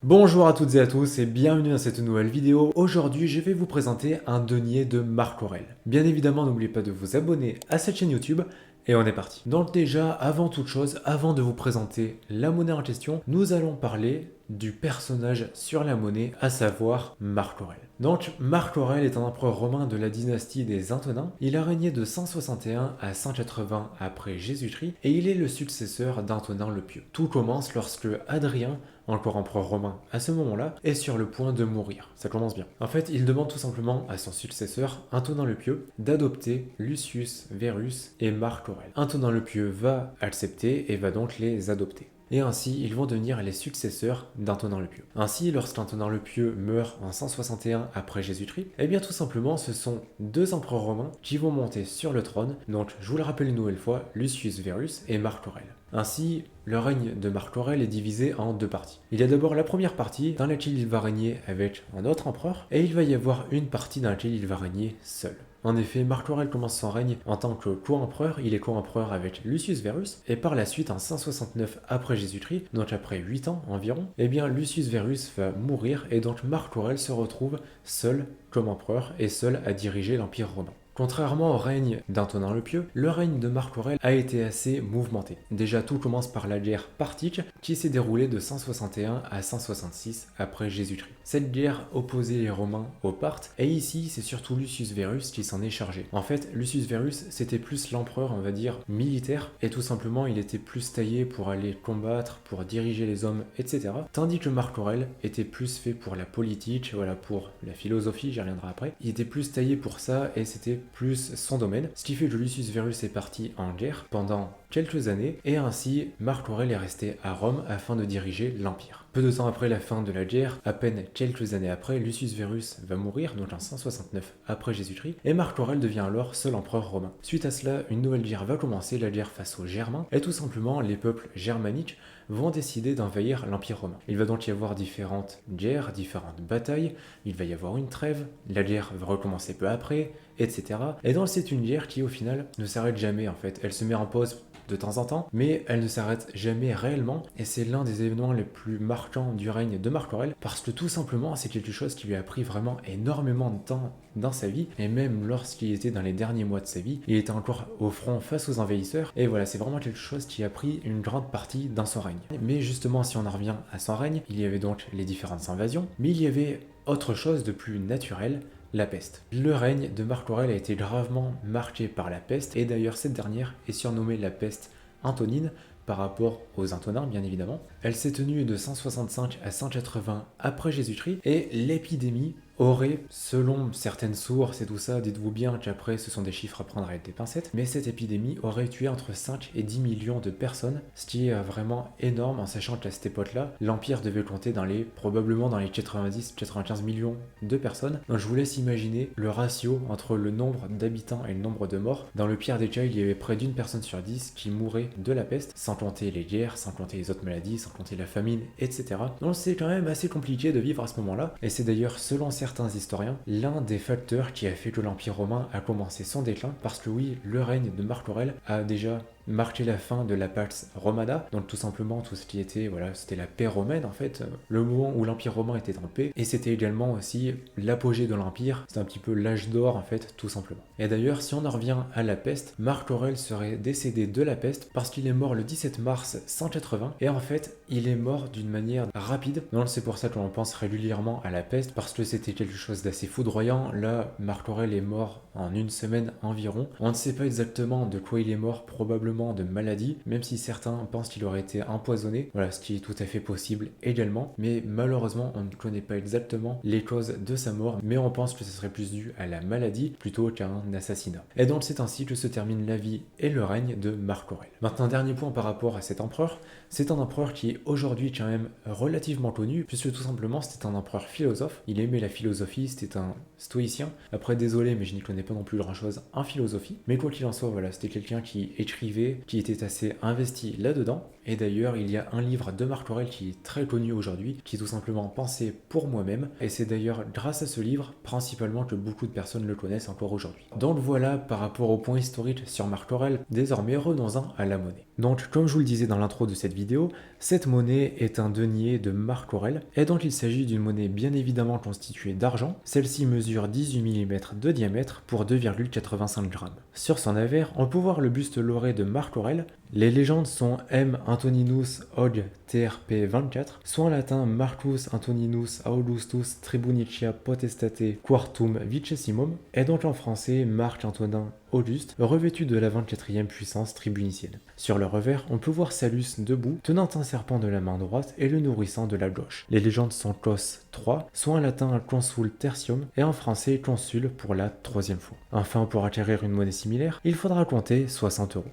Bonjour à toutes et à tous et bienvenue dans cette nouvelle vidéo. Aujourd'hui, je vais vous présenter un denier de Marc Aurèle. Bien évidemment, n'oubliez pas de vous abonner à cette chaîne YouTube et on est parti. Donc déjà, avant toute chose, avant de vous présenter la monnaie en question, nous allons parler du personnage sur la monnaie, à savoir Marc Aurèle. Donc, Marc Aurèle est un empereur romain de la dynastie des Antonins. Il a régné de 161 à 180 après Jésus-Christ et il est le successeur d'Antonin le Pieux. Tout commence lorsque Hadrien, encore empereur romain à ce moment-là, est sur le point de mourir. Ça commence bien. En fait, il demande tout simplement à son successeur, Antonin le Pieux, d'adopter Lucius Verus et Marc Aurèle. Antonin le Pieux va accepter et va donc les adopter. Et ainsi, ils vont devenir les successeurs d'Antonin le Pieux. Ainsi, lorsqu'Antonin le Pieux meurt en 161 après Jésus-Christ, eh bien tout simplement, ce sont deux empereurs romains qui vont monter sur le trône. Donc, je vous le rappelle une nouvelle fois, Lucius Verus et Marc Aurèle. Ainsi, le règne de Marc Aurèle est divisé en deux parties. Il y a d'abord la première partie dans laquelle il va régner avec un autre empereur, et il va y avoir une partie dans laquelle il va régner seul. En effet, Marc Aurèle commence son règne en tant que co-empereur, il est co-empereur avec Lucius Verus, et par la suite, en 169 après Jésus-Christ, donc après 8 ans environ, eh bien Lucius Verus va mourir, et donc Marc Aurèle se retrouve seul comme empereur, et seul à diriger l'Empire romain. Contrairement au règne d'Antonin le Pieux, le règne de Marc Aurèle a été assez mouvementé. Déjà, tout commence par la guerre parthique qui s'est déroulée de 161 à 166 après Jésus-Christ. Cette guerre opposait les Romains aux Parthes, et ici, c'est surtout Lucius Verus qui s'en est chargé. En fait, Lucius Verus, c'était plus l'empereur, on va dire, militaire, et tout simplement, il était plus taillé pour aller combattre, pour diriger les hommes, etc. Tandis que Marc Aurèle était plus fait pour la politique, voilà, pour la philosophie, j'y reviendrai après. Il était plus taillé pour ça, et c'était plus son domaine, ce qui fait que Lucius Verus est parti en guerre pendant quelques années, et ainsi Marc Aurèle est resté à Rome afin de diriger l'Empire. Peu de temps après la fin de la guerre, à peine quelques années après, Lucius Verus va mourir, donc en 169 après Jésus-Christ, et Marc Aurèle devient alors seul empereur romain. Suite à cela, une nouvelle guerre va commencer, la guerre face aux Germains, et tout simplement les peuples germaniques vont décider d'envahir l'Empire romain. Il va donc y avoir différentes guerres, différentes batailles, il va y avoir une trêve, la guerre va recommencer peu après, etc. Et donc c'est une guerre qui au final ne s'arrête jamais en fait, elle se met en pause de temps en temps, mais elle ne s'arrête jamais réellement, et c'est l'un des événements les plus marquants du règne de Marc Aurèle, parce que tout simplement c'est quelque chose qui lui a pris vraiment énormément de temps dans sa vie, et même lorsqu'il était dans les derniers mois de sa vie, il était encore au front face aux envahisseurs, et voilà, c'est vraiment quelque chose qui a pris une grande partie dans son règne. Mais justement, si on en revient à son règne, il y avait donc les différentes invasions, mais il y avait autre chose de plus naturel, la peste. Le règne de Marc Aurèle a été gravement marqué par la peste, et d'ailleurs cette dernière est surnommée la peste antonine par rapport aux Antonins bien évidemment. Elle s'est tenue de 165 à 180 après Jésus-Christ, et l'épidémie aurait, selon certaines sources et tout ça, dites-vous bien qu'après ce sont des chiffres à prendre avec des pincettes, mais cette épidémie aurait tué entre 5 et 10 millions de personnes, ce qui est vraiment énorme en sachant qu'à cette époque-là, l'Empire devait compter probablement dans les 90-95 millions de personnes. Donc je vous laisse imaginer le ratio entre le nombre d'habitants et le nombre de morts. Dans le pire des cas, il y avait près d'une personne sur 10 qui mourait de la peste, sans compter les guerres, sans compter les autres maladies, sans compter la famine, etc. Donc c'est quand même assez compliqué de vivre à ce moment-là, et c'est d'ailleurs, selon certains historiens, l'un des facteurs qui a fait que l'Empire romain a commencé son déclin, parce que oui, le règne de Marc Aurèle a déjà marqué la fin de la Pax Romana, donc tout simplement tout ce qui était, voilà, c'était la paix romaine en fait, le moment où l'Empire romain était en paix, et c'était également aussi l'apogée de l'Empire, c'est un petit peu l'âge d'or en fait, tout simplement. Et d'ailleurs, si on en revient à la peste, Marc Aurèle serait décédé de la peste parce qu'il est mort le 17 mars 180, et en fait, il est mort d'une manière rapide, donc c'est pour ça que l'on pense régulièrement à la peste, parce que c'était quelque chose d'assez foudroyant. Là, Marc Aurèle est mort en une semaine environ, on ne sait pas exactement de quoi il est mort, probablement de maladie, même si certains pensent qu'il aurait été empoisonné, voilà, ce qui est tout à fait possible également, mais malheureusement on ne connaît pas exactement les causes de sa mort, mais on pense que ce serait plus dû à la maladie plutôt qu'à un assassinat. Et donc c'est ainsi que se termine la vie et le règne de Marc Aurèle. Maintenant, dernier point par rapport à cet empereur, c'est un empereur qui est aujourd'hui quand même relativement connu, puisque tout simplement c'était un empereur philosophe, il aimait la philosophie, c'était un stoïcien. Après, désolé, mais je n'y connais pas non plus grand chose en philosophie, mais quoi qu'il en soit, voilà, c'était quelqu'un qui écrivait, qui était assez investi là-dedans. Et d'ailleurs, il y a un livre de Marc Aurèle qui est très connu aujourd'hui, qui est tout simplement pensé pour moi-même, et c'est d'ailleurs grâce à ce livre, principalement, que beaucoup de personnes le connaissent encore aujourd'hui. Donc voilà, par rapport au point historique sur Marc Aurèle, désormais revenons-en à la monnaie. Donc, comme je vous le disais dans l'intro de cette vidéo, cette monnaie est un denier de Marc Aurèle, et donc il s'agit d'une monnaie bien évidemment constituée d'argent. Celle-ci mesure 18 mm de diamètre pour 2,85 g. Sur son avers, on peut voir le buste lauré de Marc Aurèle. Les légendes sont M. Antoninus Hoc TRP 24, soit en latin Marcus Antoninus Augustus Tribunicia Potestate Quartum Vicessimum, et donc en français Marc Antonin Auguste, revêtu de la 24e puissance tribunicienne. Sur le revers, on peut voir Salus debout, tenant un serpent de la main droite et le nourrissant de la gauche. Les légendes sont Cos 3, soit en latin Consul Tertium, et en français Consul pour la troisième fois. Enfin, pour acquérir une monnaie similaire, il faudra compter 60 euros.